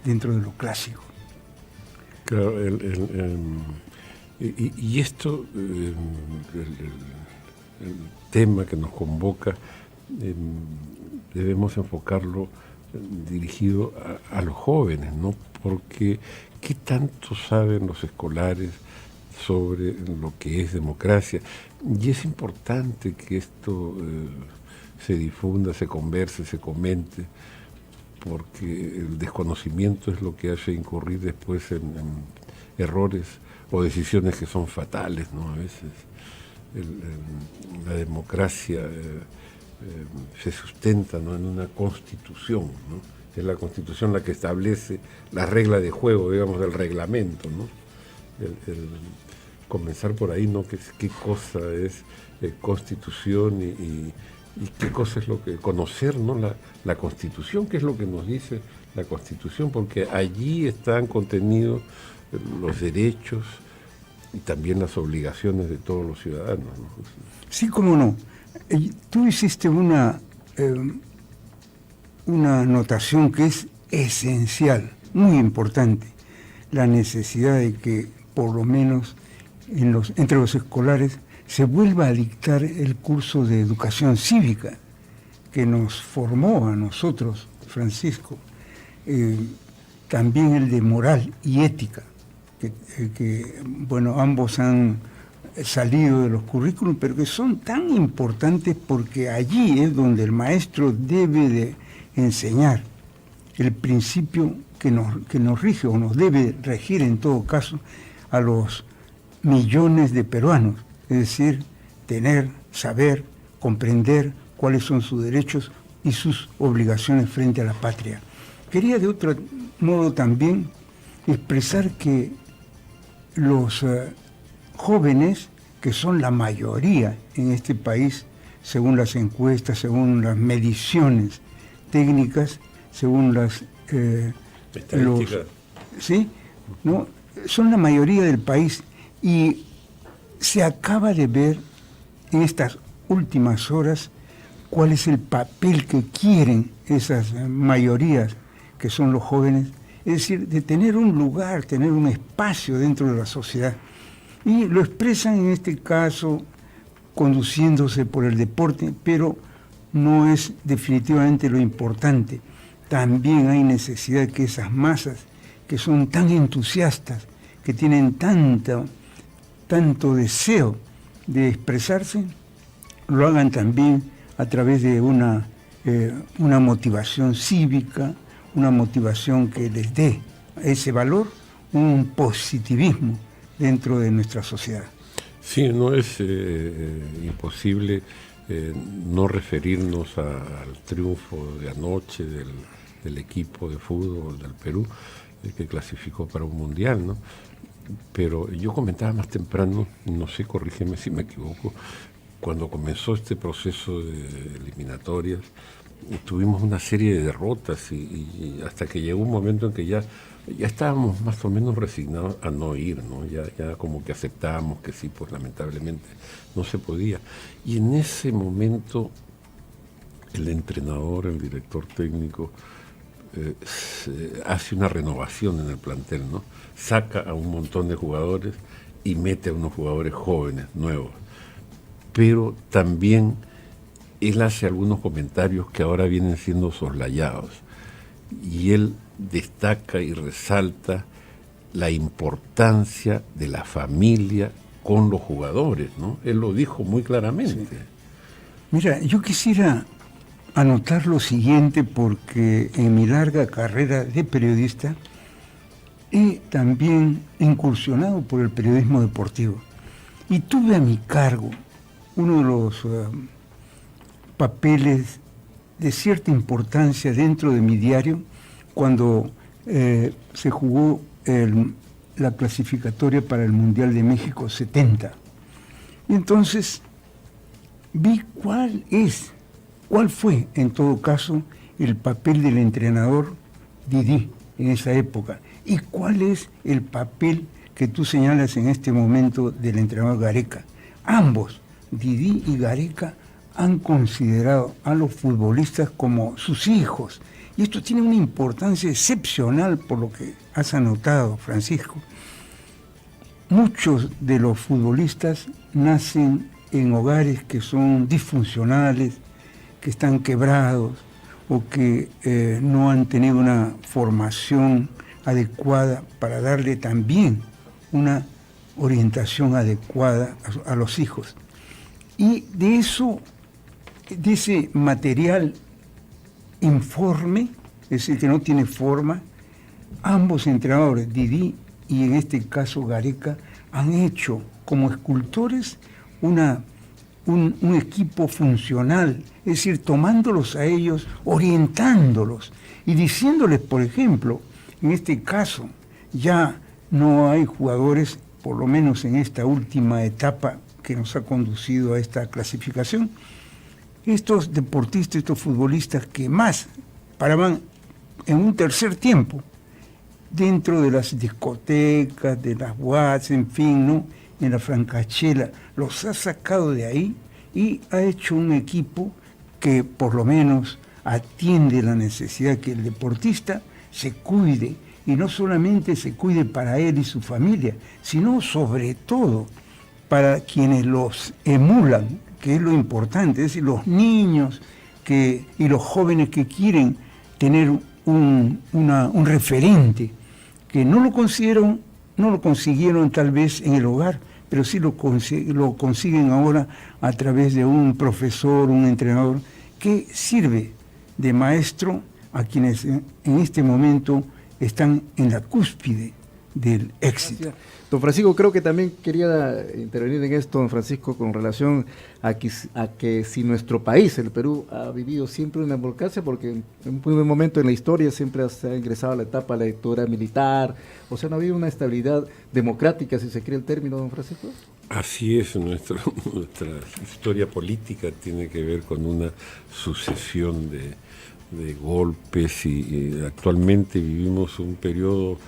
dentro de lo clásico. Claro, y esto, el tema que nos convoca, debemos enfocarlo dirigido a los jóvenes, ¿no? Porque ¿qué tanto saben los escolares sobre lo que es democracia? Y es importante que esto se difunda, se converse, se comente, porque el desconocimiento es lo que hace incurrir después en errores o decisiones que son fatales, ¿no? A veces la democracia se sustenta, ¿no?, en una constitución, ¿no? Es la constitución la que establece la regla de juego, digamos, del reglamento, ¿no? El comenzar por ahí, ¿no? ¿Qué cosa es constitución y qué cosa es lo que conocer, ¿no? La constitución, qué es lo que nos dice la constitución, porque allí están contenidos los derechos y también las obligaciones de todos los ciudadanos, ¿no? Sí, cómo no. Tú hiciste una anotación que es esencial, muy importante, la necesidad de que por lo menos entre los escolares se vuelva a dictar el curso de educación cívica que nos formó a nosotros, Francisco, también el de moral y ética, que bueno, ambos han salido de los currículums, pero que son tan importantes porque allí es donde el maestro debe de enseñar el principio que nos rige o nos debe regir en todo caso a los millones de peruanos, es decir, tener, saber, comprender cuáles son sus derechos y sus obligaciones frente a la patria. Quería de otro modo también expresar que los jóvenes, que son la mayoría en este país, según las encuestas, según las mediciones técnicas, según las estadísticas, ¿sí? ¿No? Son la mayoría del país, y se acaba de ver en estas últimas horas cuál es el papel que quieren esas mayorías, que son los jóvenes, es decir, de tener un lugar, tener un espacio dentro de la sociedad. Y lo expresan en este caso conduciéndose por el deporte, pero no es definitivamente lo importante. También hay necesidad de que esas masas que son tan entusiastas, que tienen tanto deseo de expresarse, lo hagan también a través de una motivación cívica, una motivación que les dé ese valor, un positivismo dentro de nuestra sociedad. Sí, no es imposible no referirnos al triunfo de anoche del equipo de fútbol del Perú, que clasificó para un mundial, ¿no? Pero yo comentaba más temprano, no sé, corrígeme si me equivoco, cuando comenzó este proceso de eliminatorias, tuvimos una serie de derrotas y hasta que llegó un momento en que ya estábamos más o menos resignados a no ir, ¿no? Ya como que aceptábamos que sí, pues lamentablemente no se podía. Y en ese momento el entrenador, el director técnico, hace una renovación en el plantel, ¿no? Saca a un montón de jugadores y mete a unos jugadores jóvenes, nuevos. Pero también él hace algunos comentarios que ahora vienen siendo soslayados. Y él destaca y resalta la importancia de la familia con los jugadores, ¿no? Él lo dijo muy claramente. Sí. Mira, yo quisiera anotar lo siguiente, porque en mi larga carrera de periodista he también incursionado por el periodismo deportivo y tuve a mi cargo uno de los papeles de cierta importancia dentro de mi diario cuando se jugó la clasificatoria para el Mundial de México 70. Y entonces vi cuál fue, en todo caso, el papel del entrenador Didi en esa época y cuál es el papel que tú señalas en este momento del entrenador Gareca. Ambos, Didi y Gareca, han considerado a los futbolistas como sus hijos. Y esto tiene una importancia excepcional por lo que has anotado, Francisco. Muchos de los futbolistas nacen en hogares que son disfuncionales, que están quebrados o que no han tenido una formación adecuada para darle también una orientación adecuada a los hijos. Y de eso, de ese material informe, es decir, que no tiene forma, ambos entrenadores, Didi y en este caso Gareca, han hecho como escultores un equipo funcional, es decir, tomándolos a ellos, orientándolos y diciéndoles, por ejemplo, en este caso, ya no hay jugadores, por lo menos en esta última etapa que nos ha conducido a esta clasificación, estos deportistas, estos futbolistas que más paraban en un tercer tiempo, dentro de las discotecas, de las boates, en fin, ¿no? En la francachela, los ha sacado de ahí y ha hecho un equipo que por lo menos atiende la necesidad que el deportista se cuide, y no solamente se cuide para él y su familia, sino sobre todo para quienes los emulan, que es lo importante, es decir, los niños y los jóvenes que quieren tener un referente, que no lo consiguieron tal vez en el hogar, pero sí lo consiguen ahora a través de un profesor, un entrenador, que sirve de maestro a quienes en este momento están en la cúspide del éxito. Gracias. Don Francisco, creo que también quería intervenir en esto, don Francisco, con relación a que si nuestro país, el Perú, ha vivido siempre una democracia, porque en un primer momento en la historia siempre se ha ingresado a la etapa de la dictadura militar, o sea, no ha habido una estabilidad democrática, si se quiere el término, don Francisco. Así es, nuestra historia política tiene que ver con una sucesión de golpes y actualmente vivimos un periodo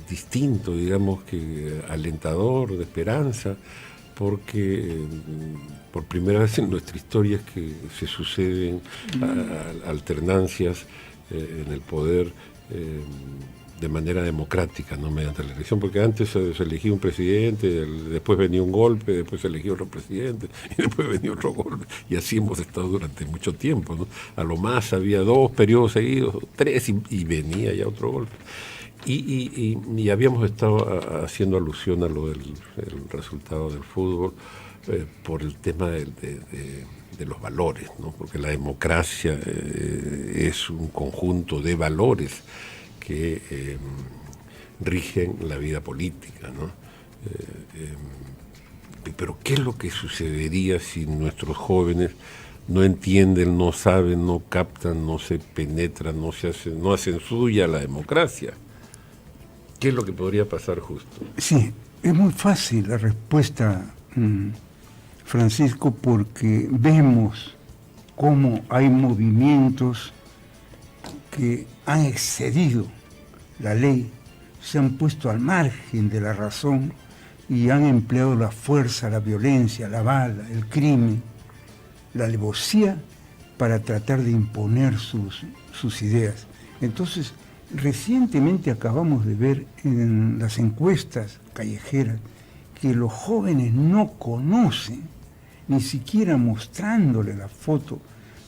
distinto, digamos, que alentador, de esperanza, porque por primera vez en nuestra historia es que se suceden alternancias en el poder de manera democrática, no mediante la elección, porque antes se elegía un presidente, después venía un golpe, después se elegía otro presidente, y después venía otro golpe, y así hemos estado durante mucho tiempo, ¿no? A lo más había 2 periodos seguidos, 3, y venía ya otro golpe. Y habíamos estado haciendo alusión a lo del el resultado del fútbol por el tema de los valores, ¿no? Porque la democracia es un conjunto de valores que rigen la vida política, ¿no? Pero ¿qué es lo que sucedería si nuestros jóvenes no entienden, no saben, no captan, no se penetran, no hacen suya la democracia? ¿Qué es lo que podría pasar justo? Sí, es muy fácil la respuesta, Francisco, porque vemos cómo hay movimientos que han excedido la ley, se han puesto al margen de la razón y han empleado la fuerza, la violencia, la bala, el crimen, la alevosía para tratar de imponer sus ideas. Entonces, recientemente acabamos de ver en las encuestas callejeras que los jóvenes no conocen, ni siquiera mostrándole la foto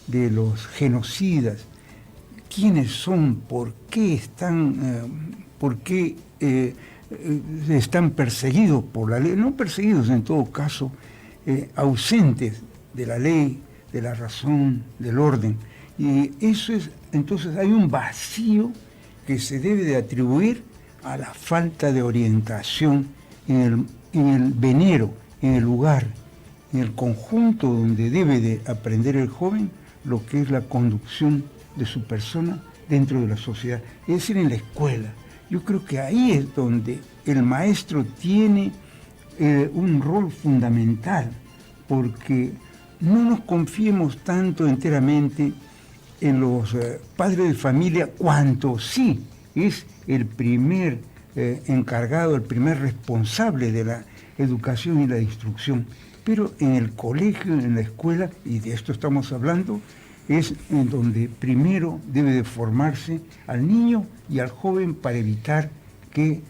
de los genocidas, quiénes son, por qué están perseguidos por la ley, no perseguidos en todo caso, ausentes de la ley, de la razón, del orden. Y eso es, entonces hay un vacío que se debe de atribuir a la falta de orientación en el venero, en el lugar, en el conjunto donde debe de aprender el joven lo que es la conducción de su persona dentro de la sociedad, es decir, en la escuela. Yo creo que ahí es donde el maestro tiene un rol fundamental, porque no nos confiemos tanto enteramente en los padres de familia, cuanto sí es el primer encargado, el primer responsable de la educación y la instrucción. pero en el colegio, en la escuela, y de esto estamos hablando, es en donde primero debe de formarse al niño y al joven para evitar que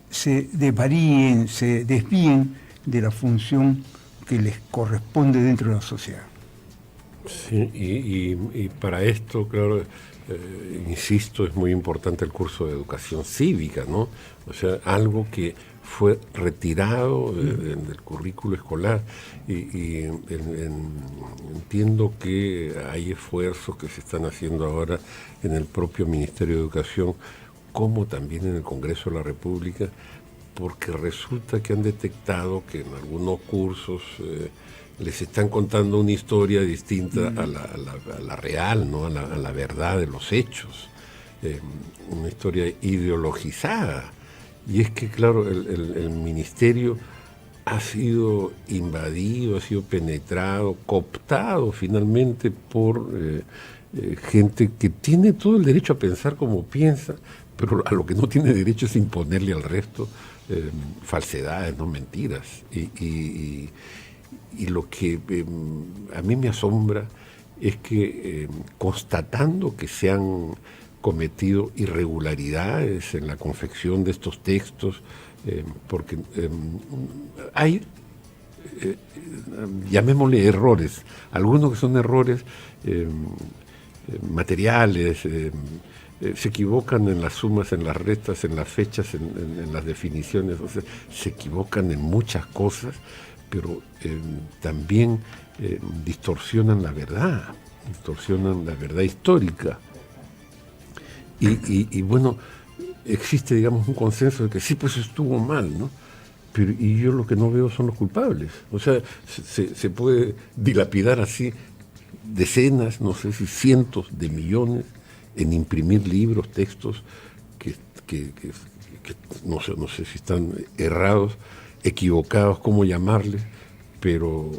se desvaríen, se desvíen de la función que les corresponde dentro de la sociedad. Sí, y para esto, claro, insisto, es muy importante el curso de educación cívica, ¿no? O sea, algo que fue retirado del currículo escolar y entiendo que hay esfuerzos que se están haciendo ahora en el propio Ministerio de Educación, como también en el Congreso de la República, porque resulta que han detectado que en algunos cursos les están contando una historia distinta a la real, ¿no? a la verdad de los hechos, una historia ideologizada. Y es que, claro, el ministerio ha sido invadido, ha sido penetrado, cooptado finalmente por gente que tiene todo el derecho a pensar como piensa, pero a lo que no tiene derecho es imponerle al resto falsedades, no mentiras. Y lo que a mí me asombra es que constatando que se han cometido irregularidades en la confección de estos textos, porque hay, llamémosle errores, algunos que son errores materiales, se equivocan en las sumas, en las restas, en las fechas, en las definiciones, o sea, se equivocan en muchas cosas, pero también distorsionan la verdad histórica. Y bueno, existe, digamos, un consenso de que sí, pues estuvo mal, ¿no? Pero, y yo lo que no veo son los culpables. O sea, se puede dilapidar así decenas, no sé si cientos de millones en imprimir libros, textos que no sé si están errados, equivocados, cómo llamarles, pero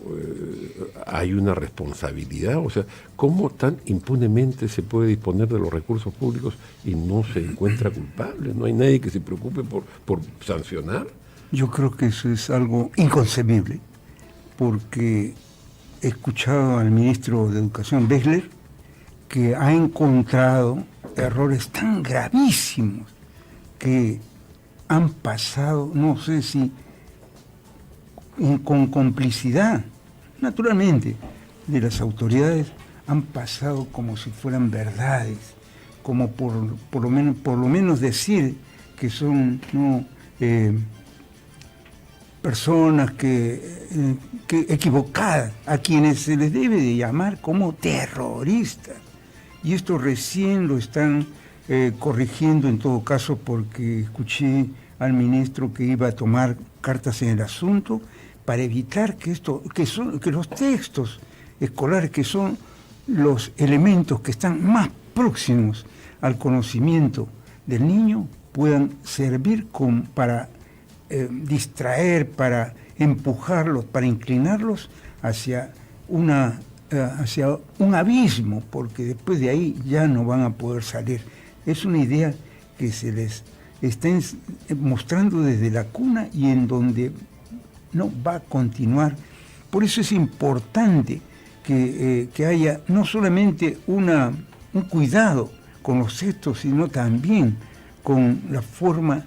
hay una responsabilidad. O sea, ¿cómo tan impunemente se puede disponer de los recursos públicos y no se encuentra culpable? ¿No hay nadie que se preocupe por sancionar? Yo creo que eso es algo inconcebible, porque he escuchado al ministro de Educación, Wexler, que ha encontrado errores tan gravísimos que han pasado, no sé si con complicidad, naturalmente, de las autoridades, han pasado como si fueran verdades, como por lo menos decir que son personas que equivocadas, a quienes se les debe de llamar como terroristas. Y esto recién lo están corrigiendo en todo caso, porque escuché al ministro que iba a tomar cartas en el asunto para evitar que los textos escolares, que son los elementos que están más próximos al conocimiento del niño, puedan servir para distraer, para empujarlos, para inclinarlos hacia un abismo, porque después de ahí ya no van a poder salir. Es una idea que se les está mostrando desde la cuna y en donde no va a continuar. Por eso es importante que haya no solamente un cuidado con los textos, sino también con la forma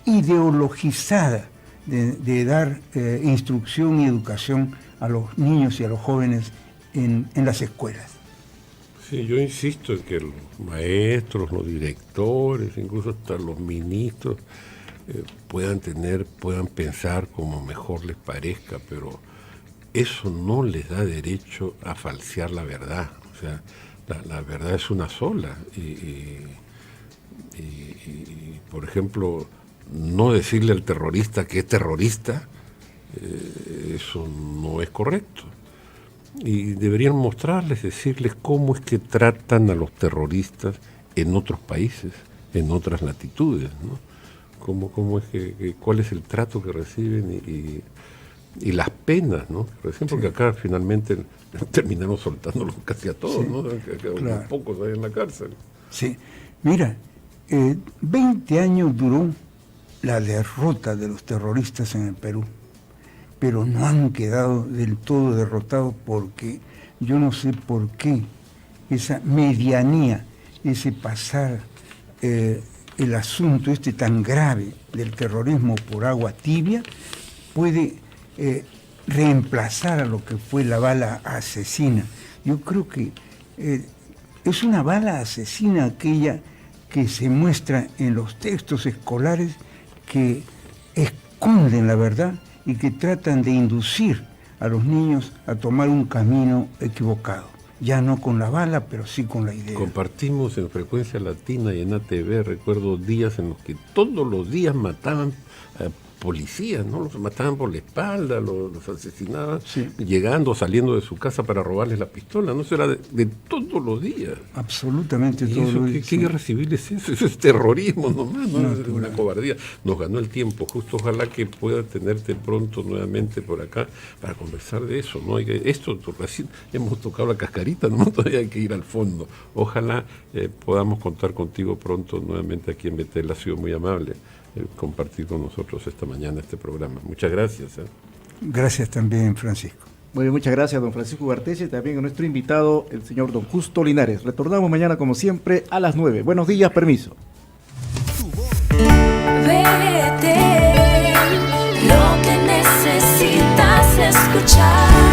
ideologizada de dar instrucción y educación a los niños y a los jóvenes en las escuelas. Sí, yo insisto en que los maestros, los directores, incluso hasta los ministros puedan pensar como mejor les parezca, pero eso no les da derecho a falsear la verdad. O sea, la verdad es una sola. Y por ejemplo, no decirle al terrorista que es terrorista, eso no es correcto. Y deberían mostrarles, decirles cómo es que tratan a los terroristas en otros países, en otras latitudes, ¿no? Cómo es cuál es el trato que reciben y las penas, ¿no? Por ejemplo, que acá finalmente terminaron soltándolos casi a todos, sí, ¿no? Claro. Pocos hay en la cárcel. Sí, mira, 20 años duró la derrota de los terroristas en el Perú. pero no han quedado del todo derrotados, porque yo no sé por qué esa medianía, ese pasar el asunto este tan grave del terrorismo por agua tibia, puede reemplazar a lo que fue la bala asesina. Yo creo que es una bala asesina aquella que se muestra en los textos escolares, que esconden la verdad y que tratan de inducir a los niños a tomar un camino equivocado. Ya no con la bala, pero sí con la idea. Compartimos en Frecuencia Latina y en ATV, recuerdo días en los que todos los días mataban policías, ¿no? Los mataban por la espalda, los asesinaban, sí, llegando, saliendo de su casa para robarles la pistola, ¿no? Eso era de todos los días. Absolutamente ¿Y todos eso, los días. ¿qué guerra civil es eso? Eso es terrorismo nomás, ¿no? No, Es una cobardía. Nos ganó el tiempo, justo ojalá que pueda tenerte pronto nuevamente por acá para conversar de eso, ¿no? Esto recién hemos tocado la cascarita, ¿no? Todavía hay que ir al fondo. Ojalá podamos contar contigo pronto nuevamente aquí en Betel. Ha sido muy amable compartir con nosotros esta mañana este programa. Muchas gracias. Gracias también, Francisco. Muy bien, muchas gracias, don Francisco Ugarteche, y también a nuestro invitado, el señor don Justo Linares. Retornamos mañana, como siempre, a las 9. Buenos días, permiso. Vete, lo que necesitas escuchar.